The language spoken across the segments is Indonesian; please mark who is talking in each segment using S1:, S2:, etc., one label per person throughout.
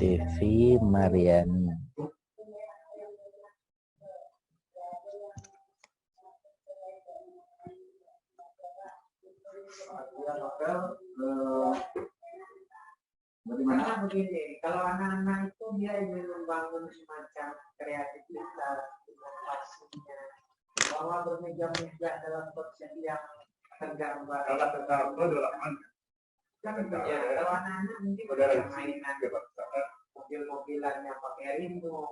S1: Devi Mariani.
S2: Bagaimana begini, kalau anak-anak itu dia ingin membangun semacam kreativitas, inovasinya, bahwa bermeja-meja dalam konsep yang tergambar. Kalau anak-anak mungkin bisa mainan mobil-mobilannya pakai remote.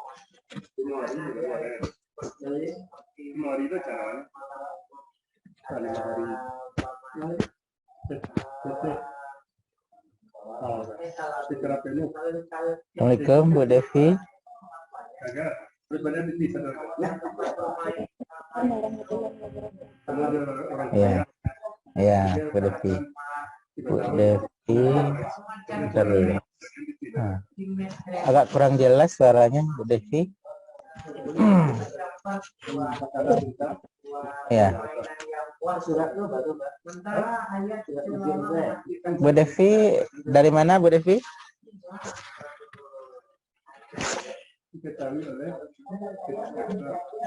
S1: Assalamualaikum Bu Devi. Ya, ya Bu Devi. Bu Devi, agak kurang jelas suaranya Bu Devi. Ya. Bu Devi dari mana Bu Devi?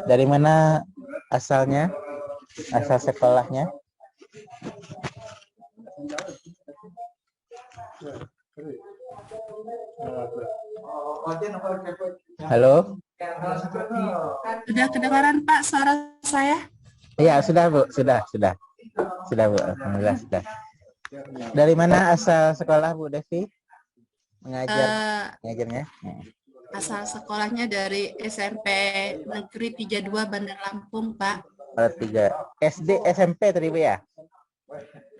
S1: Dari mana asalnya? Asal sekolahnya? Halo?
S3: Sudah kedengaran Pak suara saya?
S1: Iya, sudah Bu, sudah Bu, alhamdulillah sudah. Dari mana asal sekolah Bu Devi? Mengajarnya?
S3: Asal sekolahnya dari SMP Negeri 32 Bandar Lampung, Pak.
S1: Oh, 3 SD SMP tadi Bu ya?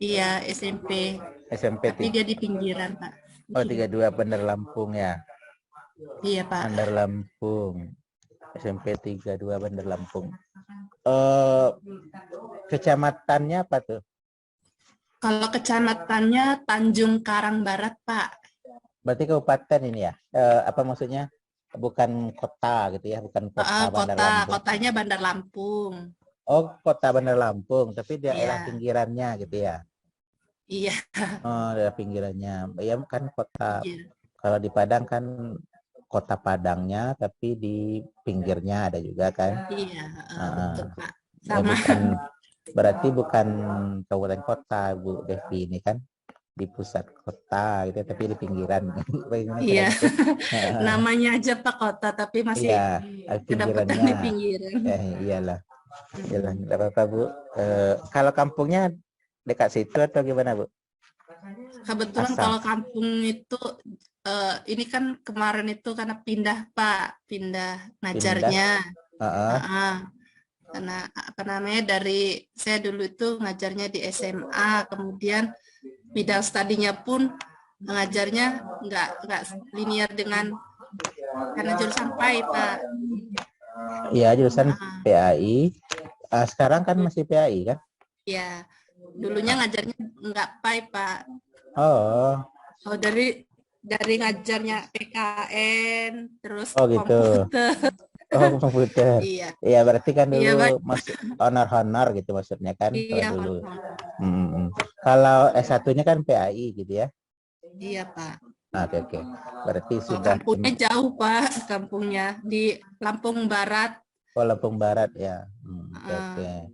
S3: Iya, SMP. Tapi dia di pinggiran, Pak.
S1: Oh, 32 Bandar Lampung ya?
S3: Iya, Pak.
S1: Bandar Lampung. SMP 32 Bandar Lampung. Kecamatannya apa tuh?
S3: Kalau kecamatannya Tanjung Karang Barat, Pak.
S1: Berarti kabupaten ini ya? Apa maksudnya? Bukan kota gitu ya? Bukan kota Bandar Lampung.
S3: Kotanya Bandar Lampung.
S1: Oh, kota Bandar Lampung, tapi daerah pinggirannya gitu ya?
S3: Iya.
S1: Oh, daerah pinggirannya. Ya kan kota.
S3: Iya.
S1: Kalau di Padang kan kota Padangnya, tapi di pinggirnya ada juga kan?
S3: Iya, betul Pak. Sama.
S1: Ya, berarti bukan kabupaten kota Bu Devi ini kan? Di pusat kota gitu, tapi di pinggiran.
S3: Iya. Namanya aja Pak kota, tapi masih kedapatan di pinggiran.
S1: Iyalah. Tidak apa-apa Bu. Kalau kampungnya dekat situ atau gimana Bu?
S3: Kebetulan kalau kampung itu ini kan kemarin itu karena pindah Pak, pindah ngajarnya. Karena apa namanya dari saya dulu itu ngajarnya di SMA, kemudian bidang studinya pun ngajarnya nggak linear dengan karena jurusan PAI Pak.
S1: Iya, jurusan PAI. Sekarang kan masih PAI kan?
S3: Iya, dulunya ngajarnya nggak PAI Pak.
S1: Oh,
S3: dari ngajarnya PKN, terus
S1: komputer. Oh, komputer.
S3: Iya.
S1: Iya, berarti kan dulu masuk honor gitu maksudnya kan?
S3: Iya,
S1: kalau dulu. Kalau S1-nya kan PAI gitu ya?
S3: Iya, Pak.
S1: Oke. Berarti sudah.
S3: Kampungnya jauh, Pak. Kampungnya di Lampung Barat.
S1: Oh, Lampung Barat ya. Oke.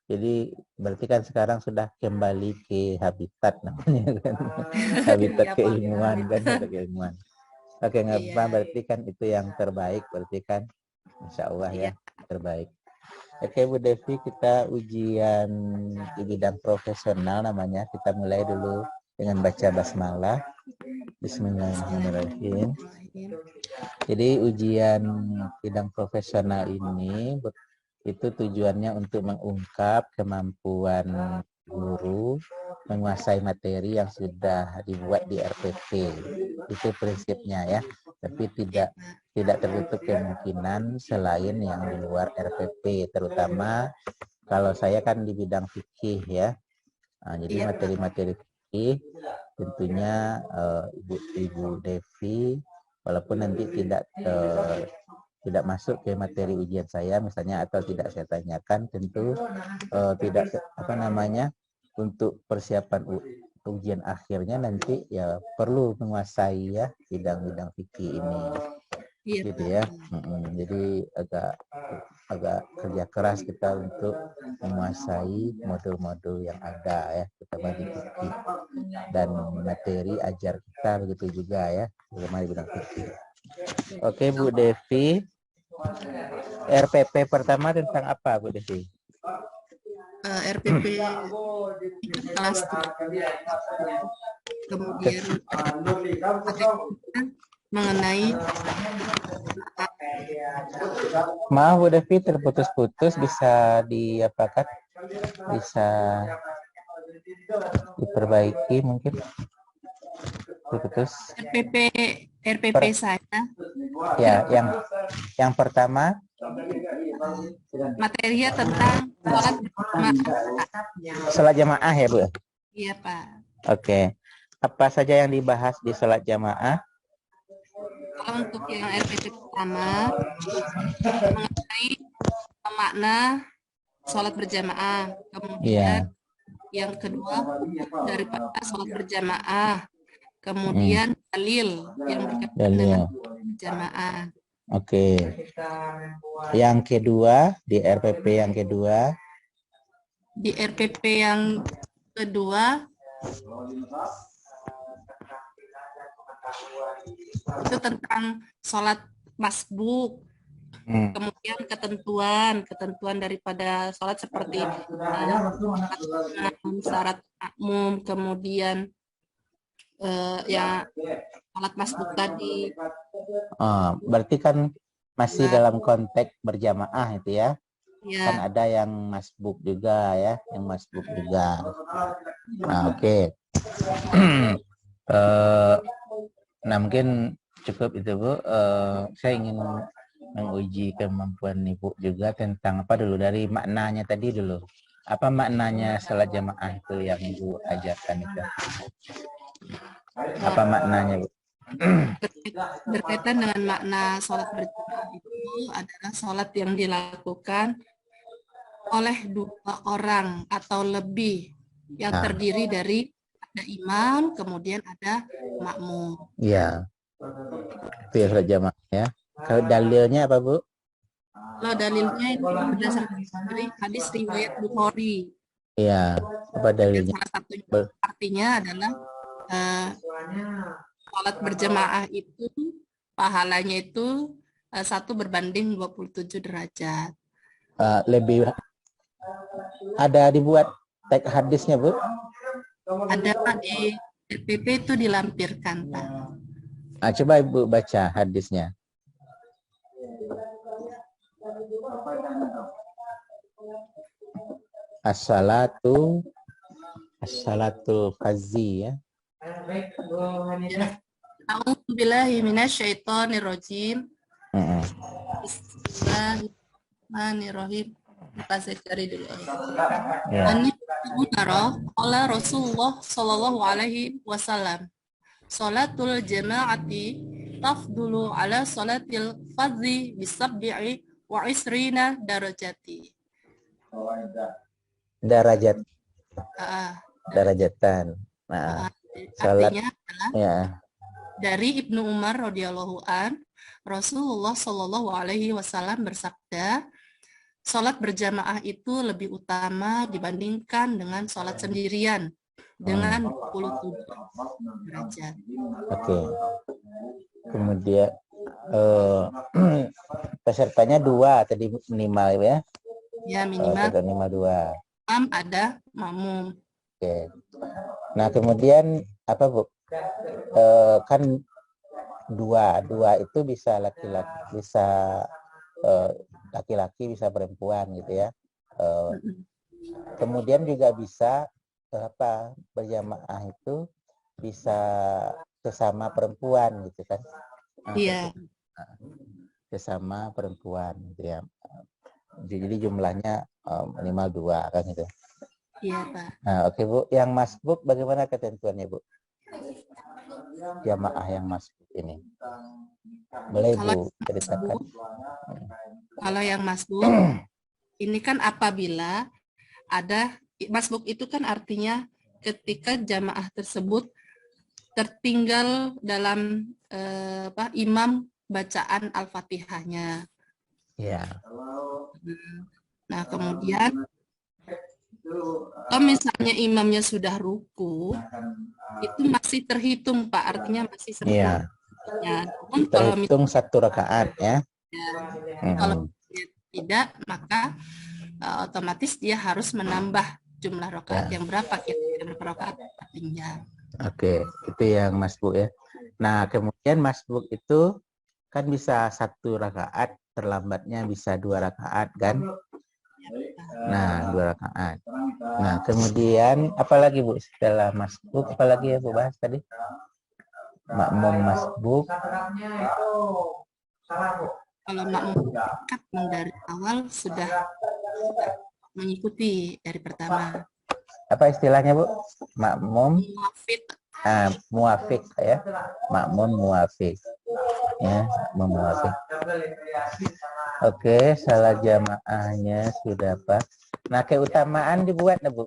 S1: Jadi berarti kan sekarang sudah kembali ke habitat namanya kan? Habitat keilmuan kan? Keilmuan. Oke, nggak apa, berarti kan itu yang terbaik, berarti kan, insya Allah ya, terbaik. Oke Bu Devi, kita ujian di bidang profesional namanya. Kita mulai dulu dengan baca basmalah. Bismillahirrahmanirrahim. Jadi ujian bidang profesional ini itu tujuannya untuk mengungkap kemampuan guru menguasai materi yang sudah dibuat di RPP. Itu prinsipnya ya. Tapi tidak tertutup kemungkinan selain yang di luar RPP, terutama kalau saya kan di bidang fikih ya. Jadi materi-materi fikih tentunya Ibu Devi walaupun nanti tidak masuk ke materi ujian saya misalnya atau tidak saya tanyakan, tentu tidak untuk persiapan ujian akhirnya nanti ya perlu menguasai ya bidang-bidang fikih ini.
S3: Iya,
S1: Gitu
S3: Pak.
S1: ya. Jadi agak kerja keras kita untuk menguasai modul-modul yang ada ya, terutama di fikih dan materi ajar kita begitu juga ya, terutama di bidang fikih. Oke Bu Devi, RPP pertama tentang apa Bu Devi?
S3: RPP kelas 3. Kemudian ada mengenai
S1: Maaf Bu Devi, terputus-putus, bisa diapakan? Bisa diperbaiki mungkin? Terputus.
S3: RPP saya.
S1: Ya, yang pertama
S3: Materinya tentang sholat berjamaah.
S1: sholat jamaah ya Bu?
S3: Iya Pak.
S1: Oke. Apa saja yang dibahas di sholat jamaah?
S3: Kalau untuk yang RPP pertama mengenai makna sholat berjamaah. Kemudian yang kedua daripada sholat berjamaah. Kemudian dalil yang berkaitan dengan berjamaah.
S1: Oke. Yang kedua di RPP yang kedua.
S3: Di RPP yang kedua itu tentang sholat masbuk. Kemudian ketentuan daripada sholat seperti syarat makmum, kemudian ya sholat masbuk tadi.
S1: Berarti kan masih dalam konteks berjamaah itu ya?
S3: Ya.
S1: Kan ada yang masbuk juga ya, yang masbuk juga. Nah oke. Nah mungkin cukup itu Bu. Saya ingin menguji kemampuan Ibu juga tentang apa dulu, dari maknanya tadi dulu. Apa maknanya sholat jamaah itu yang Ibu ajarkan itu? Apa maknanya Bu?
S3: Berkaitan dengan makna sholat berjamaah itu adalah sholat yang dilakukan oleh 2 orang atau lebih yang terdiri dari ada imam, kemudian ada makmum.
S1: Iya. Itu ya sholat jamaah ya. Kalau dalilnya apa Bu?
S3: Kalau dalilnya itu berdasarkan dari hadis riwayat Bukhari.
S1: Iya. Apa dalilnya?
S3: Salah satunya artinya adalah sholat berjamaah itu pahalanya itu 1 berbanding 27 derajat.
S1: Lebih ada dibuat teks hadisnya Bu?
S3: Ada di RPP itu dilampirkan Pak.
S1: Coba Ibu baca hadisnya. As-salatu fazi ya.
S3: A'udzubillahi minasyaitonirrajim. Bismillahirrahmanirrahim. Kita saya cari dulu. Ani qala Rasulullah sallallahu alaihi wasallam. Salatul jama'ati tafdulu ala salatil fardhi bisab'i wa isrina darajati.
S1: Darajatan. Nah,
S3: artinya adalah
S1: ya.
S3: Dari Ibnu Umar radhiyallahu an, Rasulullah shallallahu alaihi wasallam bersabda, sholat berjamaah itu lebih utama dibandingkan dengan sholat sendirian dengan 27 derajat.
S1: Oke. Kemudian pesertanya 2 tadi minimal ya?
S3: Ya minimal.
S1: Minimal 2.
S3: Ada makmum.
S1: Oke. Nah kemudian apa Bu? Kan 2 itu bisa laki-laki, bisa laki-laki, bisa perempuan gitu ya. Kemudian juga bisa berjamaah itu bisa sesama perempuan gitu kan?
S3: Iya.
S1: Sesama perempuan gitu ya. Jadi jumlahnya minimal 2 kan gitu.
S3: Iya Pak.
S1: Nah oke Bu, yang masbuk bagaimana ketentuannya Bu? Jamaah yang masbuk ini. Boleh Bu ceritakan.
S3: Kalau yang masbuk ini kan apabila ada masbuk itu kan artinya ketika jamaah tersebut tertinggal dalam imam bacaan Al-Fatihahnya.
S1: Ya.
S3: Nah, kemudian kalau misalnya imamnya sudah ruku, itu masih terhitung, Pak. Artinya masih sempurna.
S1: Iya.
S3: Namun kalau
S1: Terhitung satu rakaat ya.
S3: kalau tidak, maka otomatis dia harus menambah jumlah rakaat yang berapa, kira-kira rakaat tinggal.
S1: Oke, itu yang masbuk ya. Nah, kemudian masbuk itu kan bisa satu rakaat, terlambatnya bisa 2 rakaat kan? Nah, 2 rakaat. Nah, kemudian apalagi Bu setelah masbuk, apalagi ya Bu bahas tadi? Makmum masbuk.
S3: Kalau makmum dari awal sudah mengikuti dari pertama.
S1: Apa istilahnya Bu? Makmum
S3: Muafik.
S1: Muafik ya. Makmum muafik. Ya, muafik. Oke, salah jamaahnya sudah Pak. Nah, keutamaan dibuat Bu.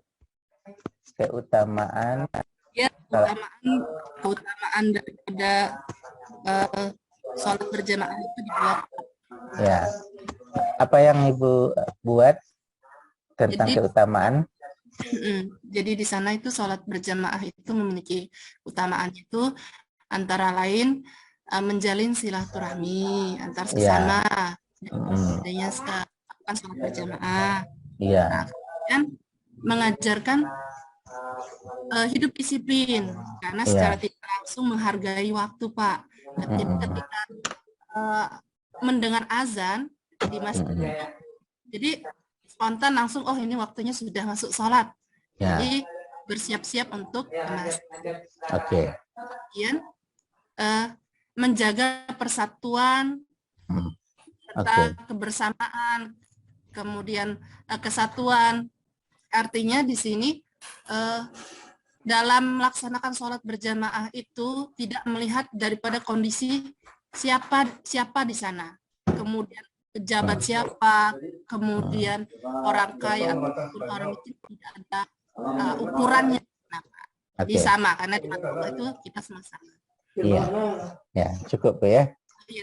S1: Keutamaan.
S3: Ya, keutamaan daripada sholat berjamaah itu dibuat.
S1: Ya. Apa yang Ibu buat tentang keutamaan?
S3: Jadi di sana itu sholat berjamaah itu memiliki keutamaan itu antara lain menjalin silaturahmi antar sesama, adanya sholat berjamaah. Nah, kemudian mengajarkan hidup disiplin karena secara tidak langsung menghargai waktu, Pak. Jadi ketika mendengar azan di masjid, jadi spontan langsung, oh ini waktunya sudah masuk sholat. Jadi bersiap-siap untuk masjid.
S1: Oke.
S3: Kemudian menjaga persatuan, serta kebersamaan, kemudian kesatuan. Artinya di sini dalam melaksanakan sholat berjamaah itu tidak melihat daripada kondisi siapa di sana, kemudian pejabat siapa, kemudian orang kaya ataupun orang miskin, tidak ada ukurannya. Jadi sama, karena di mata Allah itu kita sama-sama.
S1: Iya, ya cukup ya.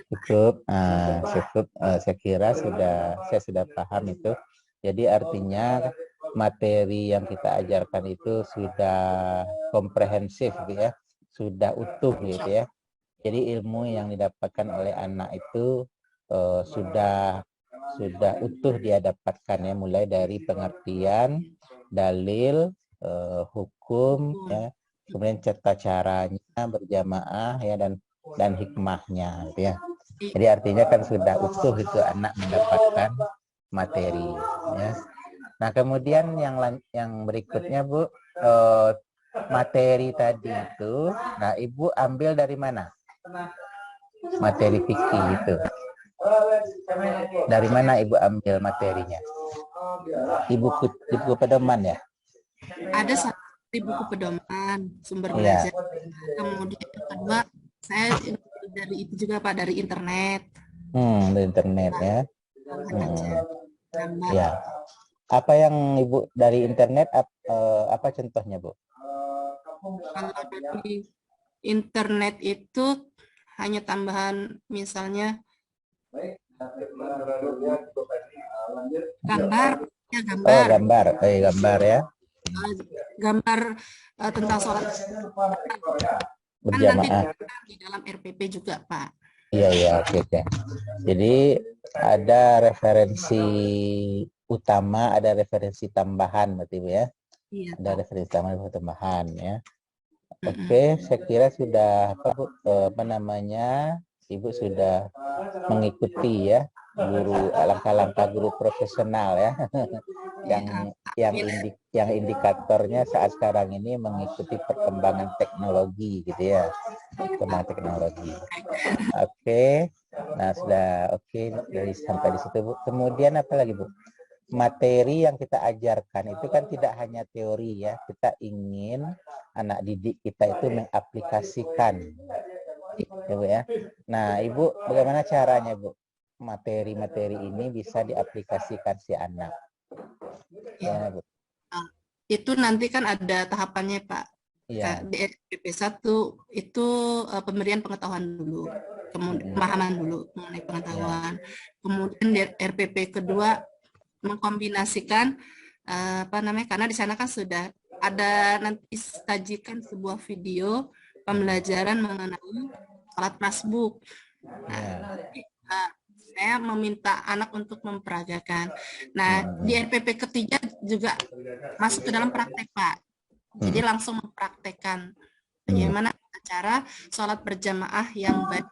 S1: Cukup, cukup. Saya kira saya sudah paham itu. Jadi artinya materi yang kita ajarkan itu sudah komprehensif, gitu ya, sudah utuh, gitu ya. Jadi ilmu yang didapatkan oleh anak itu sudah utuh dia dapatkan ya, mulai dari pengertian, dalil, hukum, ya, kemudian tata caranya berjamaah ya, dan hikmahnya, gitu ya. Jadi artinya kan sudah utuh itu anak mendapatkan materi ya. Nah, kemudian yang berikutnya Bu, materi tadi itu, nah Ibu ambil dari mana? Materi fikih itu. Dari mana Ibu ambil materinya? Ibu pedoman ya?
S3: Ada satu buku pedoman, sumber belajar. Kemudian yang kedua, saya dari itu juga Pak, dari internet.
S1: Dari internet ya. Ya. Apa yang Ibu dari internet, apa contohnya Bu?
S3: Kalau dari internet itu hanya tambahan misalnya gambar ya. Gambar tentang sholat
S1: berjamaah.
S3: Nanti di dalam RPP juga Pak.
S1: Iya, oke. Jadi ada referensi utama, ada referensi tambahan berarti Bu ya. Iya, ada referensi tambahan ya. Oke, saya kira sudah Ibu sudah mengikuti ya guru, langkah-langkah guru profesional ya. yang indikatornya saat sekarang ini mengikuti perkembangan teknologi, gitu ya. Perkembangan teknologi. Oke. Nah, sudah oke dari sampai di situ Bu. Kemudian apa lagi Bu? Materi yang kita ajarkan itu kan tidak hanya teori ya, kita ingin anak didik kita itu mengaplikasikan, ya Bu ya. Nah Ibu, bagaimana caranya Bu materi-materi ini bisa diaplikasikan si anak? Ya, Bu.
S3: itu nanti kan ada tahapannya Pak.
S1: Iya.
S3: Di RPP 1 itu pemberian pengetahuan dulu, kemudian pemahaman dulu mengenai pengetahuan. Kemudian di RPP kedua mengkombinasikan karena di sana kan sudah ada nanti sajikan sebuah video pembelajaran mengenai sholat masbuk. Nah, saya meminta anak untuk memperagakan. Nah, di RPP ketiga juga masuk ke dalam praktek, Pak. Jadi langsung mempraktekkan bagaimana cara sholat berjamaah yang baik.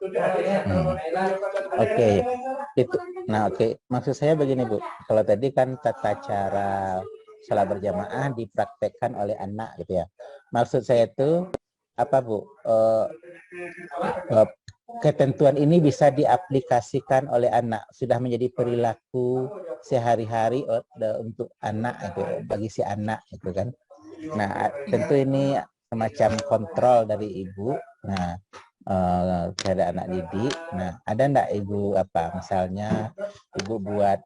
S1: Oke, itu. Nah, oke. Maksud saya begini, Bu. Kalau tadi kan tata cara sholat berjamaah dipraktekkan oleh anak, gitu ya. Maksud saya itu apa, Bu? Ketentuan ini bisa diaplikasikan oleh anak, sudah menjadi perilaku sehari-hari untuk anak itu, bagi si anak itu kan. Nah, tentu ini semacam kontrol dari ibu. Nah, terhadap anak didik. Nah, ada enggak ibu misalnya ibu buat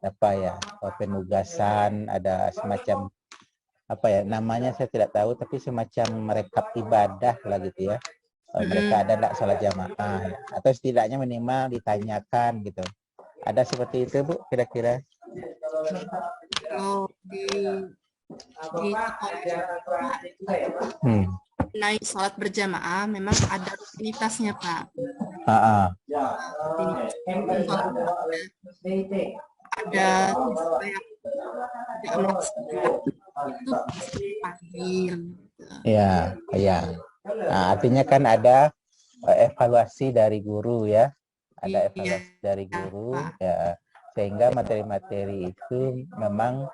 S1: penugasan, ada semacam namanya saya tidak tahu, tapi semacam merekap ibadah lah gitu ya. Mereka ada enggak sholat jamaah ya? Atau setidaknya minimal ditanyakan gitu. Ada seperti itu, Bu, kira-kira?
S3: Kalau di naik sholat berjamaah memang ada rutinitasnya, Pak. Ada itu panggil.
S1: Ya. Nah, artinya kan ada evaluasi dari guru ya. Ada evaluasi dari guru ya, sehingga materi-materi itu memang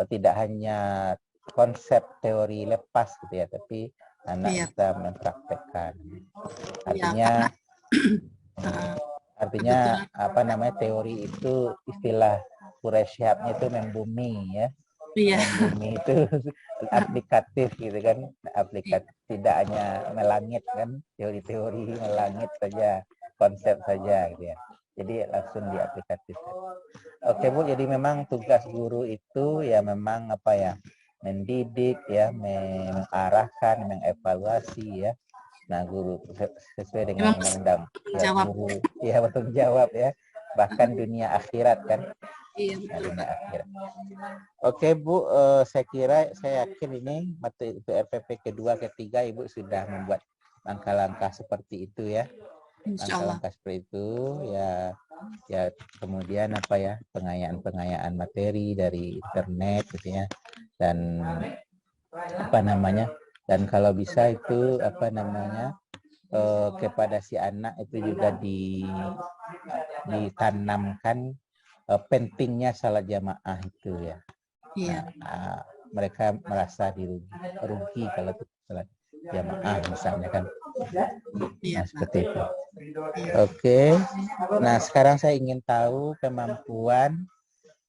S1: tidak hanya konsep teori lepas gitu ya, tapi anak bisa mempraktekkan. Artinya teori itu istilah Quraisyhabnya itu membumi ya. Membumi itu aplikatif gitu kan, aplikatif, tidak hanya melangit kan, teori-teori melangit saja, konsep saja gitu ya. Jadi langsung diaplikatifkan. Oke, Bu, jadi memang tugas guru itu ya memang mendidik ya, mengarahkan, mengevaluasi ya. Nah, guru sesuai dengan undang-undang guru ya, bertanggung jawab ya, bahkan dunia akhirat kan. Dunia akhirat. Oke, Bu, saya yakin ini untuk RPP kedua, ketiga Ibu sudah membuat langkah-langkah seperti itu ya. Langkah-langkah seperti itu ya, kemudian pengayaan materi dari internet gitu ya, dan dan kalau bisa itu kepada si anak itu juga ditanamkan pentingnya salat jamaah itu ya. Nah, mereka merasa rugi kalau salat jamaah misalnya kan. Nah, seperti itu. Oke. Nah, sekarang saya ingin tahu kemampuan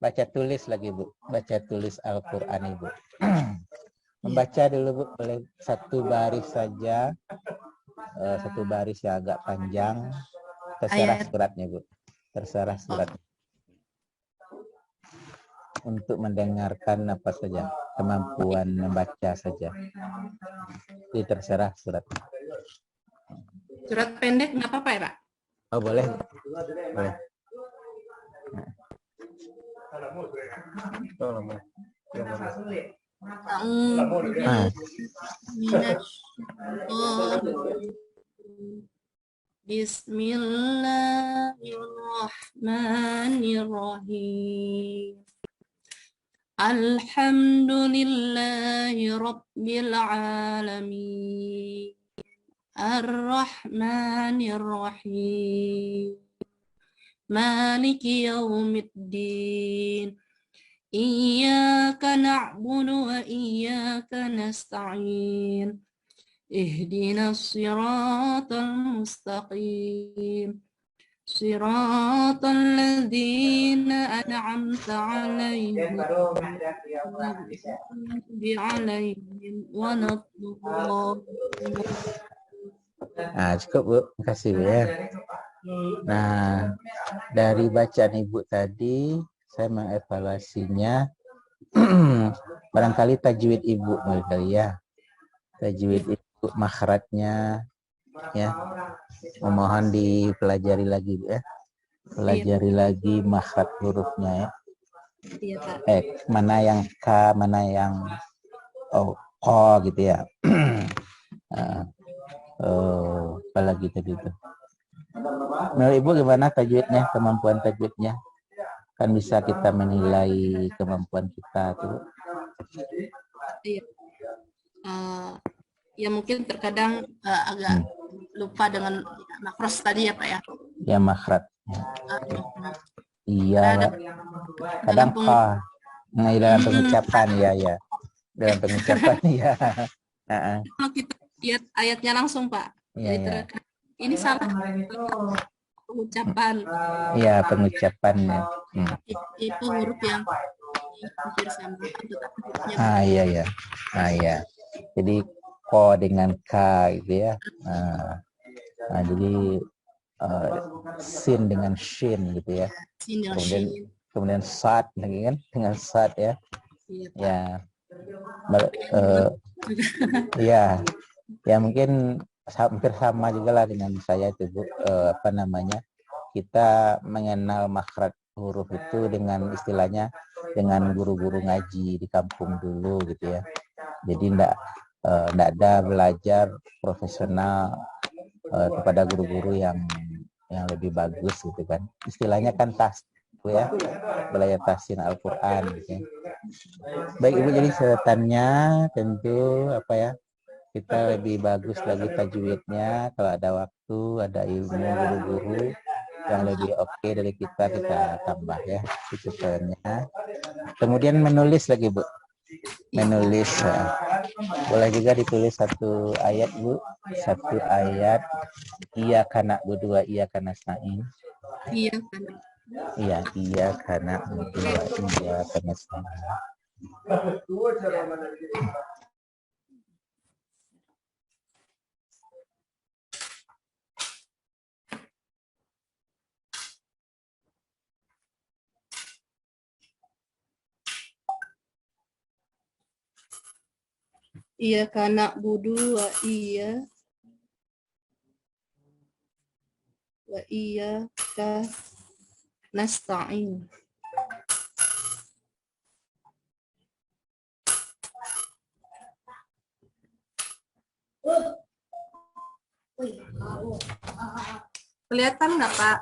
S1: baca tulis lagi, Bu. Baca tulis Al-Qur'an, Ibu. Membaca dulu, Bu, boleh satu baris saja. Satu baris yang agak panjang. Terserah suratnya, Bu. Terserah suratnya. Untuk mendengarkan apa saja, kemampuan membaca saja. Jadi terserah suratnya.
S3: Surat pendek nggak apa-apa ya, Pak?
S1: Oh, boleh. Boleh.
S3: Bismillahirrahmanirrahim. Alhamdulillahi Rabbil Alamin. Ar-Rahmanir-Rahim. Maliki Yawmiddin. Iyyaka na'budu wa iyyaka nasta'in. Ihdinas siratal mustaqim. Siratal ladzina an'amta 'alaihim
S1: Nah, cukup, Bu. Terima kasih, Bu ya. Nah, dari bacaan Ibu tadi saya mengevaluasinya barangkali tajwid ibu kali ya, tajwid ibu makhrajnya ya, memohon dipelajari lagi ya, pelajari lagi makhraj hurufnya ya.
S3: Iya, Pak.
S1: Mana yang K, mana yang ko gitu ya. Apalagi tadi itu. Menurut Ibu gimana tajwidnya, kemampuan tajwidnya? Kan bisa kita menilai kemampuan kita tuh.
S3: Iya. Ya mungkin terkadang agak lupa dengan makros tadi ya Pak ya.
S1: Ya makhraj. Iya. Kadang
S3: Dalam
S1: K. Nah, dalam pengucapan ya. Dalam pengucapan ya.
S3: Kalau kita lihat ayatnya langsung Pak.
S1: Iya,
S3: jadi ini salah pengucapan.
S1: Iya, pengucapannya.
S3: Itu huruf yang hampir sama.
S1: Iya. Iya. Jadi ko dengan K gitu ya. Jadi sin dengan shin gitu ya.
S3: Sin dengan shin.
S1: Kemudian sad lagi kan dengan sad ya. Iya, ya. Ya mungkin hampir sama juga lah dengan saya itu Bu. Kita mengenal makhraj huruf itu dengan istilahnya dengan guru-guru ngaji di kampung dulu gitu ya. Jadi enggak ada belajar profesional kepada guru-guru yang lebih bagus gitu kan. Istilahnya kan ya, belajar tahsin Al-Quran gitu ya. Baik Ibu, jadi catatannya tentu kita lebih bagus lagi tajwidnya. Kalau ada waktu, ada ilmu guru-guru yang lebih oke dari kita tambah ya catatannya. Kemudian menulis lagi Bu, menulis boleh juga ditulis satu ayat Bu, satu ayat Iyyaka na'budu wa iyyaka nasta'in. Iyyaka na'budu wa iyyaka nasta'in.
S3: Iyyaka na'budu wa iyyaka nasta'in. Kelihatan nggak Pak?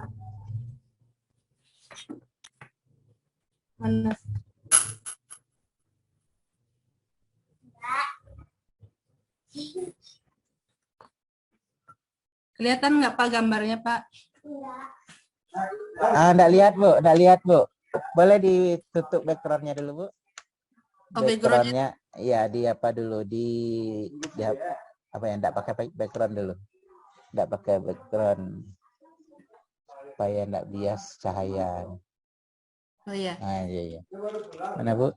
S3: Mana? Kelihatan nggak Pak gambarnya Pak?
S1: Nggak lihat Bu. Boleh ditutup backgroundnya dulu Bu. Backgroundnya ya di apa dulu nggak pakai background dulu. Nggak pakai background supaya nggak bias cahaya.
S3: Oh iya.
S1: Iya. Mana Bu?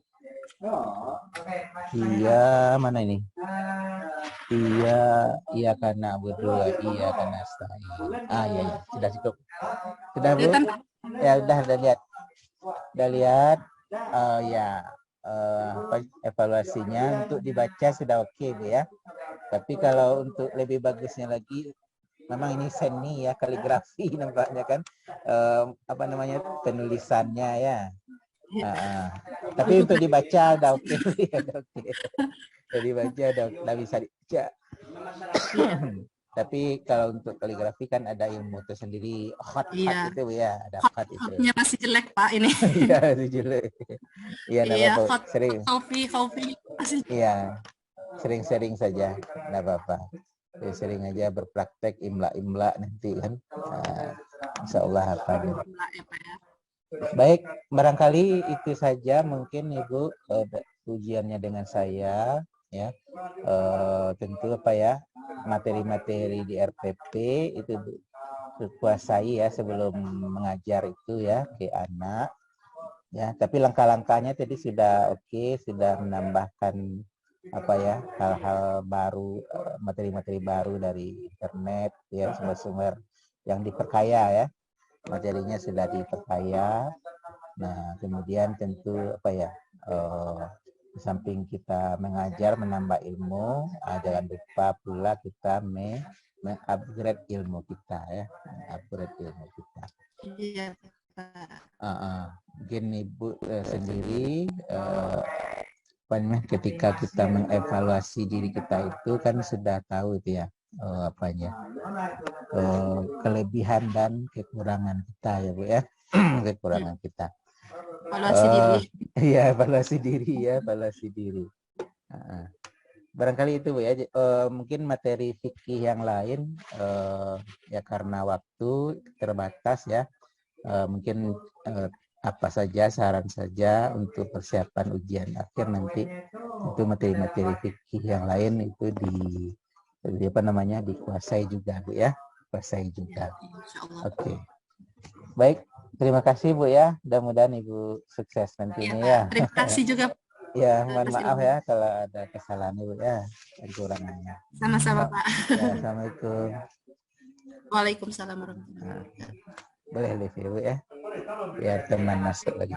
S1: Iya, mana ini? Iya karena berdua, iya karena nasta'in. Iya, sudah cukup. Sudah Bu? Ya udah lihat. Udah lihat. Evaluasinya untuk dibaca sudah oke Bu ya. Tapi kalau untuk lebih bagusnya lagi, memang ini seni ya, kaligrafi nampaknya kan, penulisannya ya. Tapi untuk dibaca udah oke. Jadi baca udah bisa dibaca. Tapi kalau untuk kaligrafi kan ada ilmu tersendiri, khat itu ya, ada khat itu.
S3: Khatnya masih jelek Pak ini.
S1: Iya, masih jelek. Iya, apa-apa. Sering.
S3: Kopi.
S1: Iya. Sering-sering saja, enggak apa-apa. Sering aja berpraktek imla nanti kan. Insyaallah hafal. Baik, barangkali itu saja mungkin Ibu ujiannya dengan saya ya. Tentu materi-materi di RPP itu kuasai ya sebelum mengajar itu ya ke anak ya. Tapi langkah-langkahnya tadi sudah oke, sudah menambahkan hal-hal baru, materi-materi baru dari internet ya, sumber-sumber yang diperkaya ya. Materinya sudah diperkaya. Nah, kemudian tentu apa ya? Di samping kita mengajar, menambah ilmu, jangan lupa pula kita mengupgrade ilmu kita ya, mengupgrade ilmu kita.
S3: Iya, Pak.
S1: Mungkin Ibu sendiri ketika kita mengevaluasi diri kita itu kan sudah tahu itu ya kelebihan dan kekurangan kita ya Bu ya. Kekurangan kita.
S3: Evaluasi diri.
S1: Iya, evaluasi diri ya, evaluasi diri. Barangkali itu Bu ya. Mungkin materi fikih yang lain ya karena waktu terbatas ya. Mungkin apa saja saran saja untuk persiapan ujian akhir nanti. Itu materi-materi fikih yang lain itu dikuasai juga Bu ya. Kuasai juga. Oke. Baik, terima kasih Bu ya. Mudah-mudahan Ibu sukses nantinya ya.
S3: Terima kasih juga.
S1: Ya, mohon maaf ya kalau ada kesalahan Ibu ya, kekurangannya.
S3: Sama-sama Pak.
S1: Ya, Assalamualaikum.
S3: Waalaikumsalam warahmatullahi wabarakatuh.
S1: Boleh live ya Bu ya. Biar teman masuk lagi.